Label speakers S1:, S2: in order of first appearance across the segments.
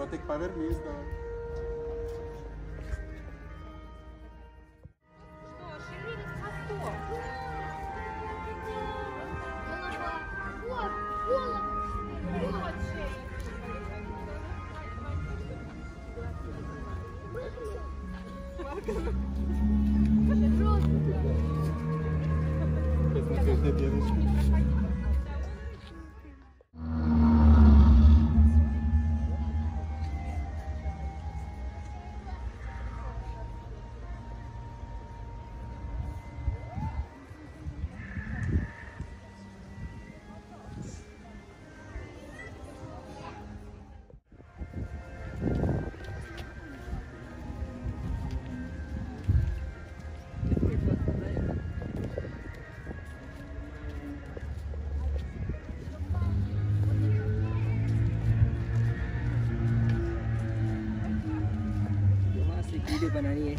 S1: tem que para vermelho.
S2: Video बनानी है।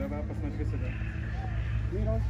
S1: Leva para frente desse lugar. Miros.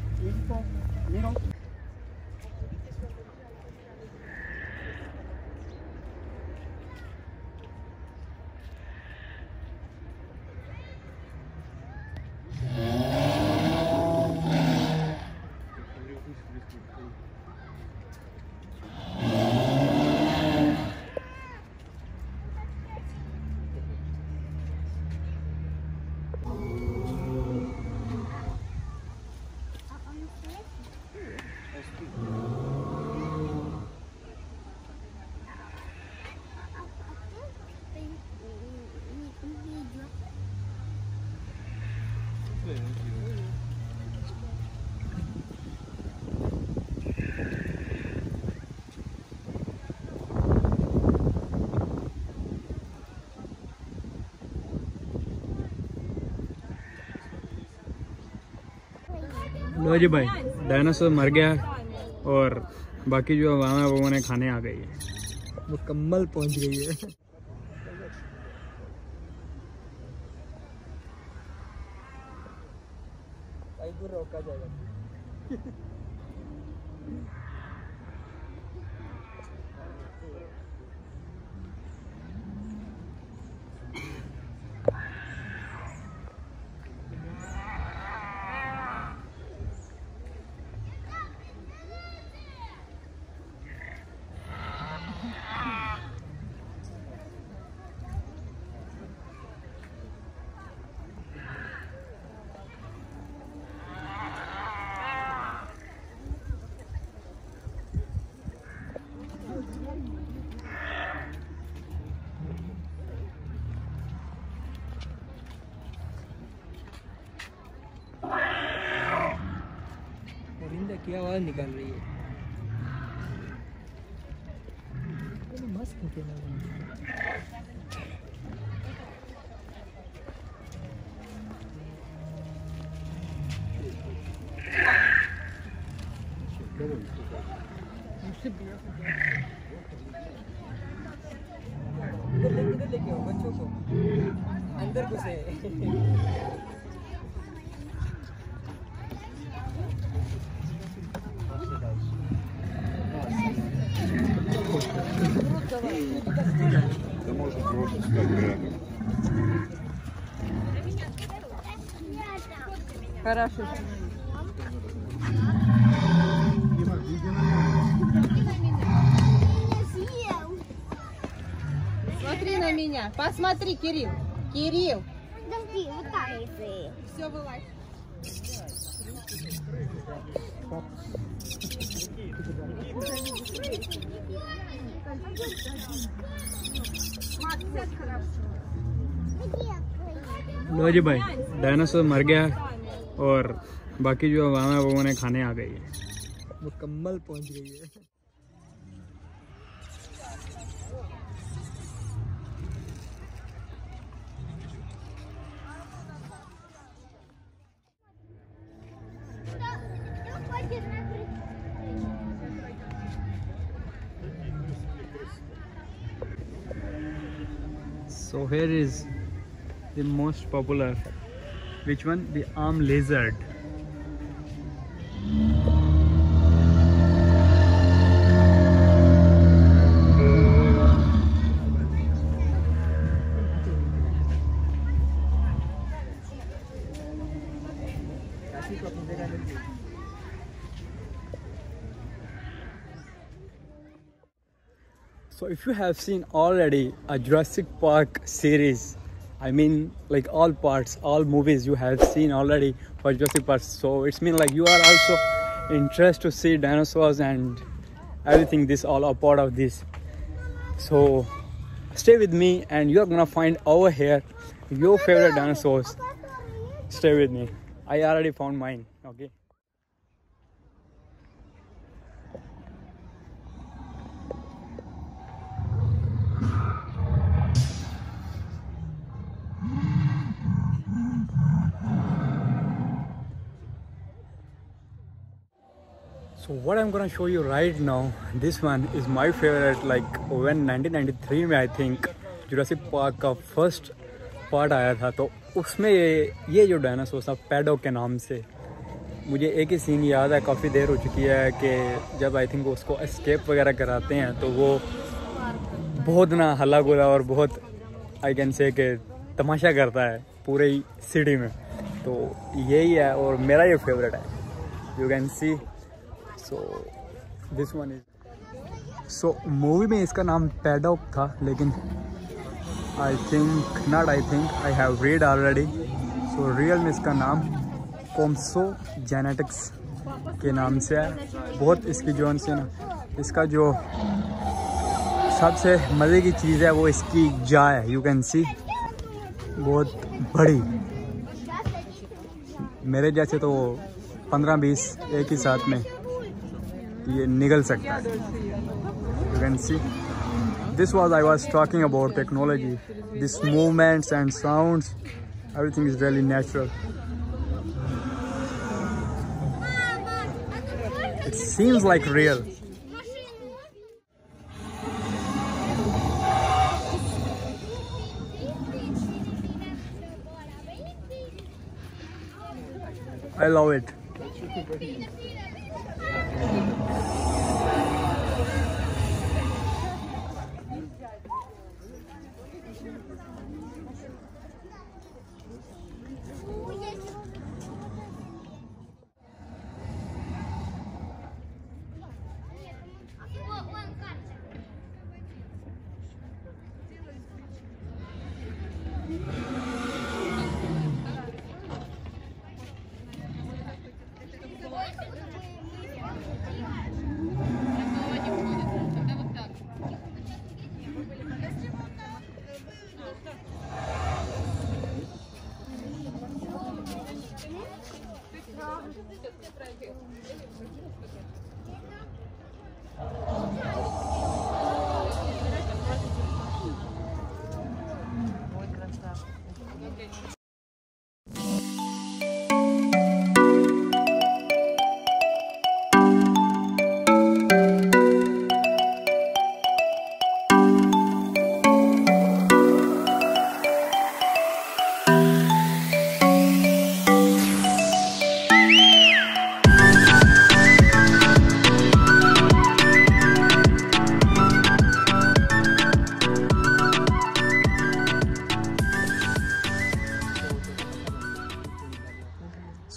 S3: लो जी भाई, dinosaur मर गया और बाकी जो आवाम है वो उन्हें खाने आ गई है, मुकम्मल पहुंच गई है। रोका जाएगा। क्या आवाज निकाल रही है, मस्त है ना। इधर लेके आओ बच्चों को, अंदर घुसे।
S1: Да можно просто стать рядом.
S4: Хорошо. Смотри на меня. Посмотри, Кирилл. Кирилл.
S5: Подожди, вот так.
S4: Все, вылазь.
S3: लो जी भाई, डायनासोर मर गया और बाकी जो आवाम है वो उन्हें खाने आ गई है, मुकम्मल पहुंच गई है। So here is the most popular. Which one? The arm lizard. So if you have seen already a Jurassic Park series, I mean like all parts, all movies you have seen already for Jurassic Park, so it's mean like you are also interested to see dinosaurs and everything, this all a part of this. So stay with me and you're gonna find over here your favorite dinosaurs. Stay with me. I already found mine. Okay. So what I'm gonna show you right now, this one is my favorite. Like when 1993 में I think Jurassic Park का first part आया था, तो उसमें ये जो dinosaur था paddock के नाम से, मुझे एक ही सीन याद है, काफ़ी देर हो चुकी है, कि जब आई थिंक उसको एस्केप वगैरह कराते हैं तो वो बहुत ना हल्ला गुला और बहुत आई कैन से कि तमाशा करता है पूरे ही सिटी में। तो यही है और मेरा ये फेवरेट है, you can see. So this one is, so movie में इसका नाम पैडॉक था, लेकिन I think not, I think I have read already. So real में इसका नाम कोम्सो जेनेटिक्स के नाम से है। बहुत इसकी जो है ना, इसका जो सबसे मज़े की चीज़ है वो इसकी जा है, यू कैन सी, बहुत बड़ी। मेरे जैसे तो 15-20 एक ही साथ में ये निकल सकता है, you can see. This was I was talking about technology. These movements and sounds, everything is really natural. It seems like real. I love it.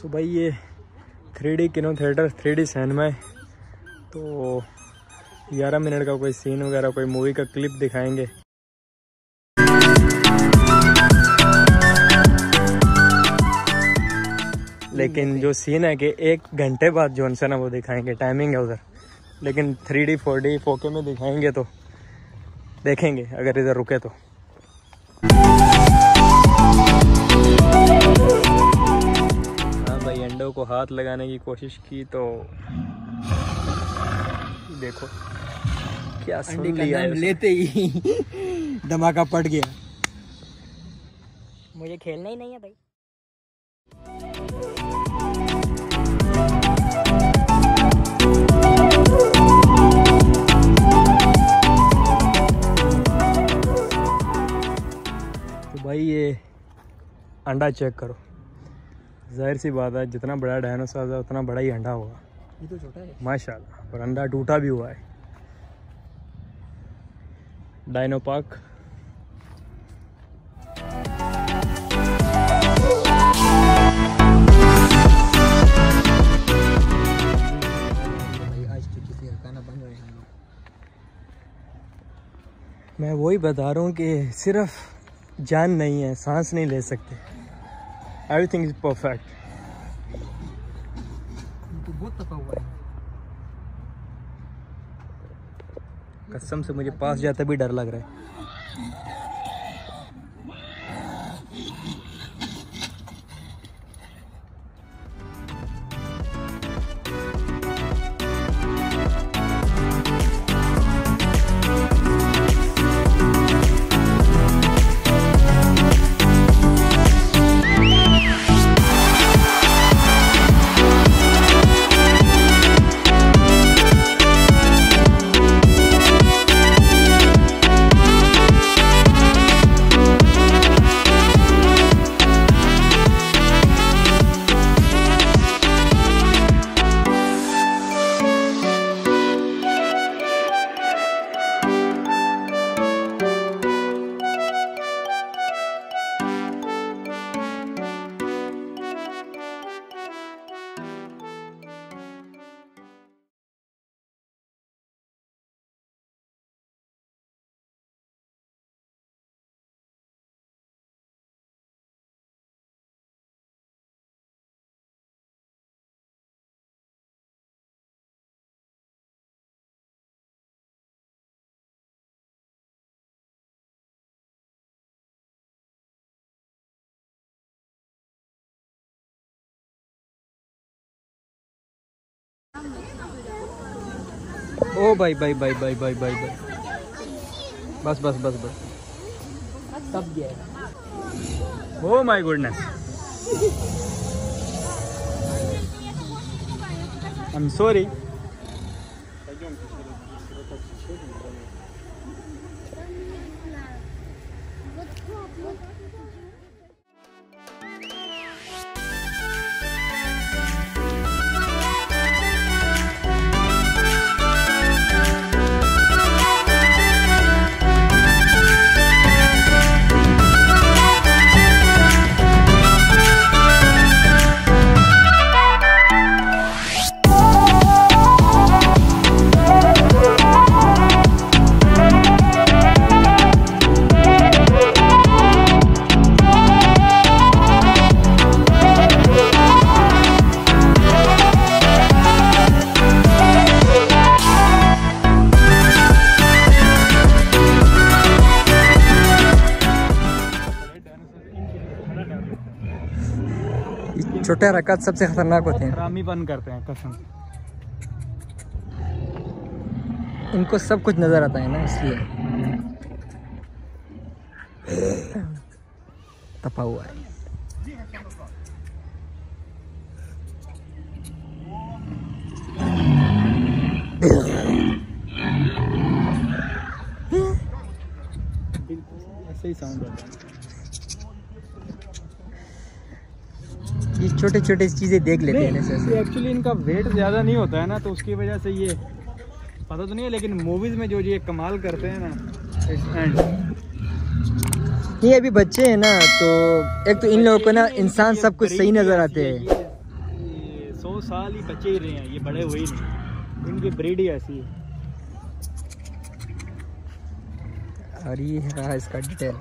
S3: तो भाई ये 3D किनो थिएटर 3D सिनेमा है, तो 11 मिनट का कोई सीन वगैरह कोई मूवी का क्लिप दिखाएंगे। लेकिन जो सीन है कि 1 घंटे बाद जो है ना वो दिखाएंगे, टाइमिंग है उधर, लेकिन 3D 4D 4K में दिखाएंगे तो देखेंगे अगर इधर रुके तो। एंडो को हाथ लगाने की कोशिश की तो देखो क्या सुन लिया है, लेते ही धमाका पड़ गया।
S2: मुझे खेलना ही नहीं है भाई।
S3: भाई ये अंडा चेक करो, जाहिर सी बात है जितना बड़ा डायनासोर है उतना बड़ा ही अंडा होगा।
S2: ये तो छोटा है
S3: माशाल्लाह, और अंडा टूटा भी हुआ है। Dino park.
S2: आज तो किसी का खाना बन रहा है।
S3: मैं वही बता रहा हूँ कि सिर्फ जान नहीं है, सांस नहीं ले सकते। Everything is perfect.
S2: तो बहुत तपा हुआ है।
S3: कसम से मुझे पास जाते भी डर लग रहा है। ओ भाई भाई भाई भाई भाई भाई भाई, बस बस बस बस,
S2: तब गया।
S3: Oh my goodness, I am sorry.
S2: छोटे हरकत सबसे खतरनाक होते हैं।
S3: हरामीपन करते हैं कसम।
S2: इनको सब कुछ नजर आता है ना, इसलिए तपा हुआ है।
S3: ऐसे ही साउंड होता है।
S2: ये छोटे छोटे चीजें देख लेते हैं ऐसे।
S3: एक्चुअली इनका वेट ज़्यादा नहीं होता है ना, तो उसकी वजह से ये पता तो नहीं है, लेकिन मूवीज़ में जो ये कमाल करते हैं ना, इट्स एंड।
S2: ये अभी बच्चे हैं ना, तो एक तो इन लोगों को ना इंसान सब कुछ सही नजर आते हैं।
S3: ये 100 साल ही बच्चे ही रहे हैं, ये बड़े हुए ही नहीं, इनकी ब्रीड ही ऐसी है।
S2: और ये रहा इसका डिटेल।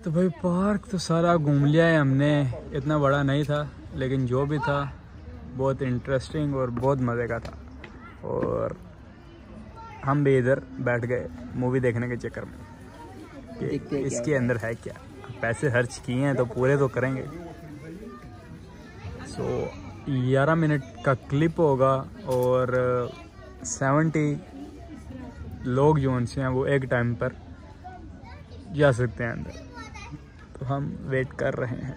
S3: तो भाई पार्क तो सारा घूम लिया है हमने, इतना बड़ा नहीं था लेकिन जो भी था बहुत इंटरेस्टिंग और बहुत मज़े का था। और हम भी इधर बैठ गए मूवी देखने के चक्कर में कि इसके अंदर है क्या, पैसे खर्च किए हैं तो पूरे तो करेंगे। सो 11 मिनट का क्लिप होगा और 70 लोग जो उनसे हैं वो एक टाइम पर जा सकते हैं अंदर। तो हम वेट कर रहे हैं।